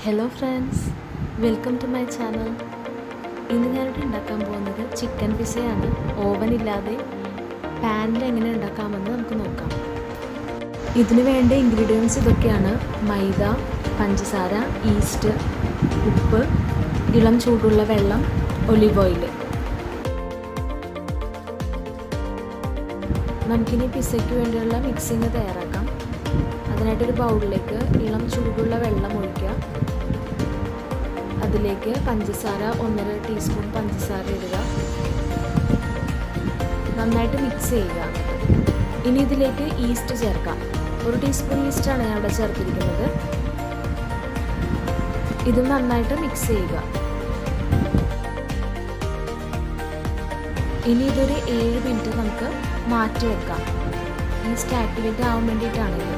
Hello friends, welcome to my channel. ഇന്ന് ഞാനിവിടെ ഉണ്ടാക്കാൻ പോകുന്നത് ചിക്കൻ പിസയാണ്. ഓവൻ ഇല്ലാതെ പാനിൽ എങ്ങനെ ഉണ്ടാക്കാമെന്ന് നമുക്ക് നോക്കാം. ഇതിന് വേണ്ട ഇൻഗ്രീഡിയൻസ് ഇതൊക്കെയാണ്: മൈദ, പഞ്ചസാര, ഈസ്റ്റ്, ഉപ്പ്, ഇളം ചൂടുള്ള വെള്ളം, ഒലിവ് ഓയിൽ. നമുക്കിനി പിസയ്ക്ക് വേണ്ടിയുള്ള മിക്സിങ് തയ്യാറാക്കാം. അതിനായിട്ടൊരു ബൗളിലേക്ക് ഇളം ചൂടുള്ള വെള്ളം ഒഴിക്കുക. അതിലേക്ക് പഞ്ചസാര 1.5 ടീസ്പൂൺ പഞ്ചസാര ഇടുക. നന്നായിട്ട് മിക്സ് ചെയ്യുക. ഇനി ഇതിലേക്ക് ഈസ്റ്റ് ചേർക്കാം. 1 ടീസ്പൂൺ ഈസ്റ്റാണ് ഞാൻ ഇവിടെ ചേർത്തിരിക്കുന്നത്. ഇതും നന്നായിട്ട് മിക്സ് ചെയ്യുക. ഇനി ഇതൊരു 7 മിനിറ്റ് നമുക്ക് മാറ്റി വെക്കാം. ഈസ്റ്റ് ആക്ടിവേറ്റ് ആവാൻ വേണ്ടിയിട്ടാണ് ഇത്.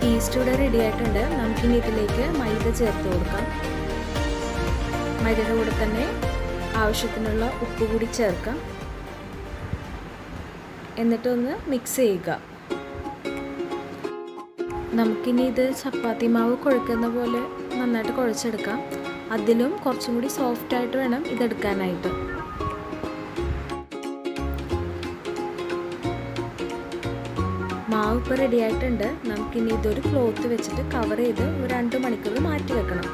ഈസ്റ്റ് ഇവിടെ റെഡി ആയിട്ടുണ്ട്. നമുക്കിനി ഇതിലേക്ക് മൈദ ചേർത്ത് കൊടുക്കാം. മൈദയുടെ കൂടെ തന്നെ ആവശ്യത്തിനുള്ള ഉപ്പ് കൂടി ചേർക്കാം. എന്നിട്ടൊന്ന് മിക്സ് ചെയ്യുക. നമുക്കിനി ഇത് ചപ്പാത്തി മാവ് കുഴക്കുന്ന പോലെ നന്നായിട്ട് കുഴച്ചെടുക്കാം. അതിലും കുറച്ചും കൂടി സോഫ്റ്റായിട്ട് വേണം ഇതെടുക്കാനായിട്ട്. മാവ് ഇപ്പോൾ റെഡി ആയിട്ടുണ്ട്. നമുക്കിനി ഇതൊരു ക്ലോത്ത് വെച്ചിട്ട് കവർ ചെയ്ത് ഒരു 2 മണിക്കൂർ മാറ്റി വെക്കണം.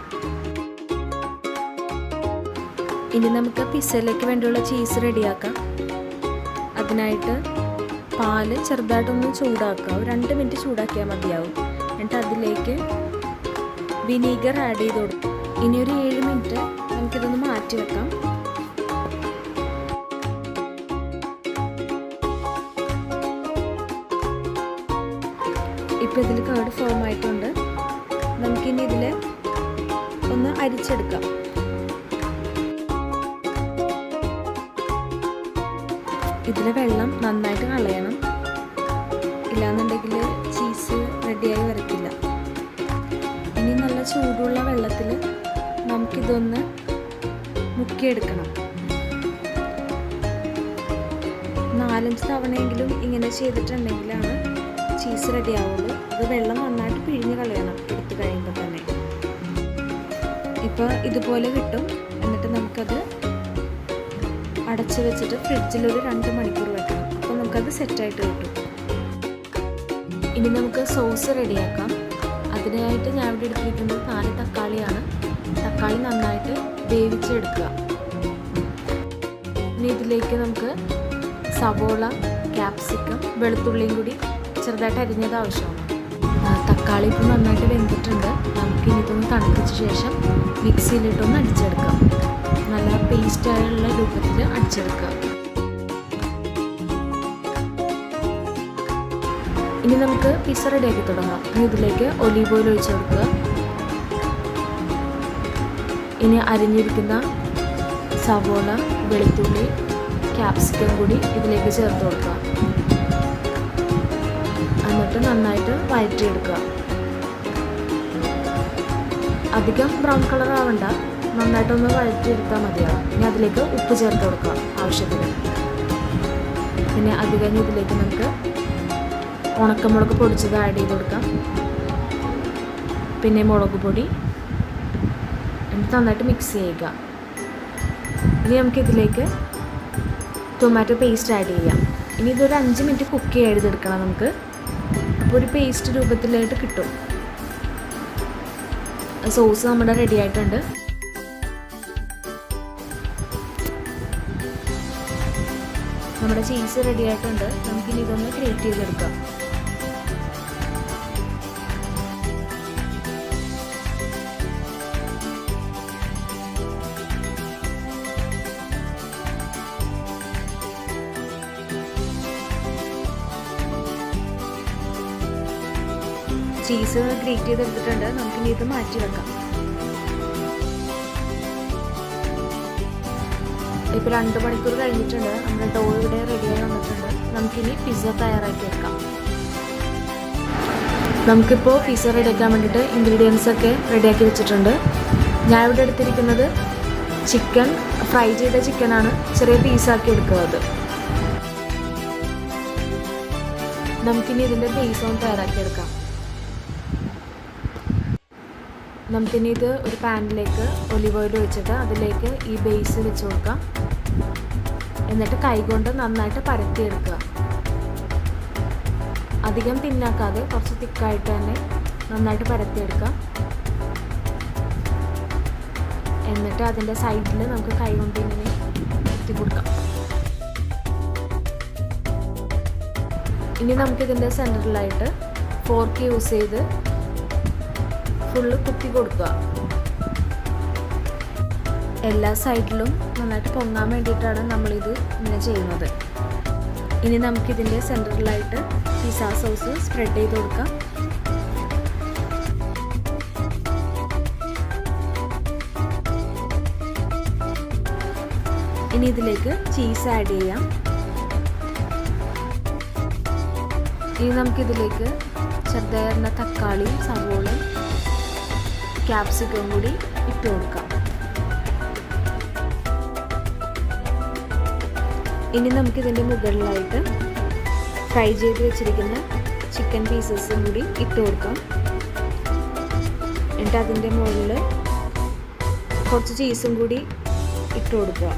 ഇനി നമുക്ക് പിസ്സയിലേക്ക് വേണ്ടിയുള്ള ചീസ് റെഡിയാക്കാം. അതിനായിട്ട് പാല് ചെറുതായിട്ടൊന്ന് ചൂടാക്കുക. ഒരു 2 മിനിറ്റ് ചൂടാക്കിയാൽ മതിയാവും. എന്നിട്ട് അതിലേക്ക് വിനീഗർ ആഡ് ചെയ്ത് കൊടുക്കും. ഇനി ഒരു 7 മിനിറ്റ് നമുക്കിതൊന്ന് മാറ്റി വെക്കാം. ഇപ്പോൾ ഇതിൽ കേട് ഫോം ആയിട്ടുണ്ട്. നമുക്കിനി ഇതിൽ ഒന്ന് അരിച്ചെടുക്കാം. ഇതിലെ വെള്ളം നന്നായിട്ട് കളയണം. ഇല്ലാന്നുണ്ടെങ്കിൽ ചീസ് റെഡിയായി വരത്തില്ല. ഇനി നല്ല ചൂടുള്ള വെള്ളത്തിൽ നമുക്കിതൊന്ന് മുക്കിയെടുക്കണം. 4-5 തവണയെങ്കിലും ഇങ്ങനെ ചെയ്തിട്ടുണ്ടെങ്കിലാണ് ചീസ് റെഡി ആവുള്ളൂ. അത് വെള്ളം നന്നായിട്ട് പിഴിഞ്ഞ് കളയണം എടുത്തു കഴിയുമ്പോൾ തന്നെ. ഇപ്പോൾ ഇതുപോലെ കിട്ടും. എന്നിട്ട് നമുക്കത് അടച്ചു വെച്ചിട്ട് ഫ്രിഡ്ജിലൊരു 2 മണിക്കൂർ വെക്കണം. അപ്പോൾ നമുക്കത് സെറ്റായിട്ട് കിട്ടും. ഇനി നമുക്ക് സോസ് റെഡിയാക്കാം. അതിനായിട്ട് ഞാൻ ഇവിടെ എടുത്തിരിക്കുന്നത് 4 തക്കാളിയാണ്. തക്കാളി നന്നായിട്ട് വേവിച്ചെടുക്കുക. ഇനി ഇതിലേക്ക് നമുക്ക് സവോള, ക്യാപ്സിക്കം, വെളുത്തുള്ളിയും കൂടി ചെറുതായിട്ട് അരിഞ്ഞത് ആവശ്യമാണ്. തക്കാളി ഇപ്പോൾ നന്നായിട്ട് വെന്തിട്ടുണ്ട്. നമുക്കിനി ഇതൊന്ന് തണുപ്പിച്ച ശേഷം മിക്സിയിലിട്ടൊന്ന് അടിച്ചെടുക്കാം. നല്ല പേസ്റ്റായുള്ള രൂപത്തിൽ അടിച്ചെടുക്കുക. ഇനി നമുക്ക് പിസ്സ റെഡിയാക്കി തുടങ്ങാം. ഇനി ഇതിലേക്ക് ഒലീവ് ഓയിൽ ഒഴിച്ച് കൊടുക്കുക. ഇനി അരിഞ്ഞിരിക്കുന്ന സവോള, വെളുത്തുള്ളി, ക്യാപ്സിക്കം കൂടി ഇതിലേക്ക് ചേർത്ത് കൊടുക്കുക. എന്നിട്ട് നന്നായിട്ട് വഴറ്റിയെടുക്കുക. അധികം ബ്രൗൺ കളർ ആവണ്ട, നന്നായിട്ടൊന്ന് വഴറ്റിയെടുത്താൽ മതിയാവും. ഇനി അതിലേക്ക് ഉപ്പ് ചേർത്ത് കൊടുക്കുക ആവശ്യത്തിന്. പിന്നെ അത് കഴിഞ്ഞ് ഇതിലേക്ക് നമുക്ക് ഉണക്കമുളക് പൊടിച്ചത് ആഡ് ചെയ്ത് കൊടുക്കാം. പിന്നെ മുളക് പൊടി. എന്നിട്ട് നന്നായിട്ട് മിക്സ് ചെയ്യുക. ഇനി നമുക്കിതിലേക്ക് ടൊമാറ്റോ പേസ്റ്റ് ആഡ് ചെയ്യാം. ഇനി ഇതൊരു 5 മിനിറ്റ് കുക്ക് ചെയ്തെടുക്കണം നമുക്ക്. അപ്പോൾ ഒരു പേസ്റ്റ് രൂപത്തിലായിട്ട് കിട്ടും. സോസ് നമ്മുടെ റെഡി ആയിട്ടുണ്ട്. നമ്മുടെ ചീസ് റെഡി ആയിട്ടുണ്ട്. നമുക്കിനി ഇതൊന്ന് ഗ്രേറ്റ് ചെയ്തെടുക്കാം. ചീസ് ഗ്രേറ്റ് ചെയ്തെടുത്തിട്ടുണ്ട്. നമുക്കിനി ഇത് മാറ്റി വെക്കാം. ഇപ്പോൾ 2 മണിക്കൂർ കഴിഞ്ഞിട്ടുണ്ട്. നമ്മുടെ ഡോ ഇവിടെ റെഡിയായി വന്നിട്ടുണ്ട്. നമുക്കിനി പിസ്സ തയ്യാറാക്കി വെക്കാം. നമുക്കിപ്പോൾ പിസ്സ റെഡിയാക്കാൻ വേണ്ടിയിട്ട് ഇൻഗ്രീഡിയൻസ് ഒക്കെ റെഡിയാക്കി വെച്ചിട്ടുണ്ട്. ഞാൻ ഇവിടെ എടുത്തിരിക്കുന്നത് ചിക്കൻ, ഫ്രൈ ചെയ്ത ചിക്കനാണ്. ചെറിയ പീസാക്കി എടുക്കുക. അത് നമുക്കിനി ഇതിൻ്റെ ബേസ് ഒന്ന് തയ്യാറാക്കിയെടുക്കാം. നമുക്കിനി ഇത് ഒരു പാനിലേക്ക് ഒലിവ് ഓയിൽ ഒഴിച്ചിട്ട് അതിലേക്ക് ഈ ബേസ് വെച്ച് കൊടുക്കാം. എന്നിട്ട് കൈകൊണ്ട് നന്നായിട്ട് പരത്തിയെടുക്കുക. അധികം തിന്നാക്കാതെ കുറച്ച് തിക്കായിട്ട് തന്നെ നന്നായിട്ട് പരത്തിയെടുക്കാം. എന്നിട്ട് അതിൻ്റെ സൈഡിൽ നമുക്ക് കൈ കൊണ്ട് ഇങ്ങനെ കുത്തി കൊടുക്കാം. ഇനി നമുക്കിതിൻ്റെ സെൻറ്ററിലായിട്ട് ഫോർക്ക് യൂസ് ചെയ്ത് ഫുള്ള് കുത്തി കൊടുക്കുക. എല്ലാ സൈഡിലും നന്നായിട്ട് പൊങ്ങാൻ വേണ്ടിയിട്ടാണ് നമ്മളിത് ഇങ്ങനെ ചെയ്യുന്നത്. ഇനി നമുക്കിതിൻ്റെ സെൻറ്ററിലായിട്ട് പിസ്സ സോസ് സ്പ്രെഡ് ചെയ്ത് കൊടുക്കാം. ഇനി ഇതിലേക്ക് ചീസ് ആഡ് ചെയ്യാം. ഇനി നമുക്കിതിലേക്ക് ചെറുതായിരുന്ന തക്കാളിയും സവോളയും ക്യാപ്സിക്കം കൂടി ഇട്ട് കൊടുക്കാം. ഇനി നമുക്കിതിൻ്റെ മുകളിലായിട്ട് ഫ്രൈ ചെയ്ത് വെച്ചിരിക്കുന്ന ചിക്കൻ പീസസും കൂടി ഇട്ട് കൊടുക്കാം. എന്നിട്ട് അതിൻ്റെ മുകളിൽ കുറച്ച് ചീസും കൂടി ഇട്ട് കൊടുക്കുക.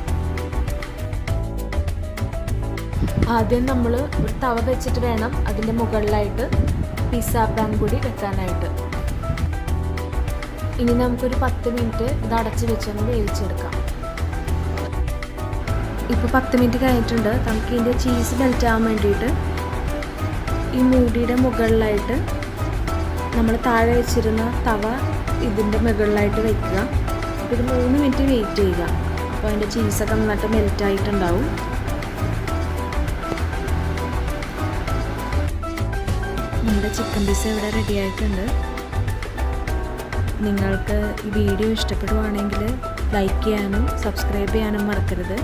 ആദ്യം നമ്മൾ ഒരു തവ വെച്ചിട്ട് വേണം അതിൻ്റെ മുകളിലായിട്ട് പിസ്സ പാൻ കൂടി വെക്കാനായിട്ട്. ഇനി നമുക്കൊരു 10 മിനിറ്റ് ഇത് അടച്ച് വെച്ചൊന്ന് വേവിച്ചെടുക്കാം. ഇപ്പോൾ 10 മിനിറ്റ് കഴിഞ്ഞിട്ടുണ്ട്. നമുക്ക് ഇതിൻ്റെ ചീസ് മെൽറ്റ് ആവാൻ വേണ്ടിയിട്ട് ഈ മൂടിയുടെ മുകളിലായിട്ട് നമ്മൾ താഴെ വെച്ചിരുന്ന തവ ഇതിൻ്റെ മുകളിലായിട്ട് വയ്ക്കുക. അപ്പോൾ ഇത് 3 മിനിറ്റ് വെയിറ്റ് ചെയ്യുക. അപ്പോൾ അതിൻ്റെ ചീസൊക്കെ നന്നായിട്ട് മെൽറ്റായിട്ടുണ്ടാവും. നമ്മുടെ ചിക്കൻ പിസ്സ ഇവിടെ റെഡി ആയിട്ടുണ്ട്. നിങ്ങൾക്ക് ഈ വീഡിയോ ഇഷ്ടപ്പെടുവാണെങ്കിൽ ലൈക്ക് ചെയ്യാനും സബ്സ്ക്രൈബ് ചെയ്യാനും മറക്കരുത്.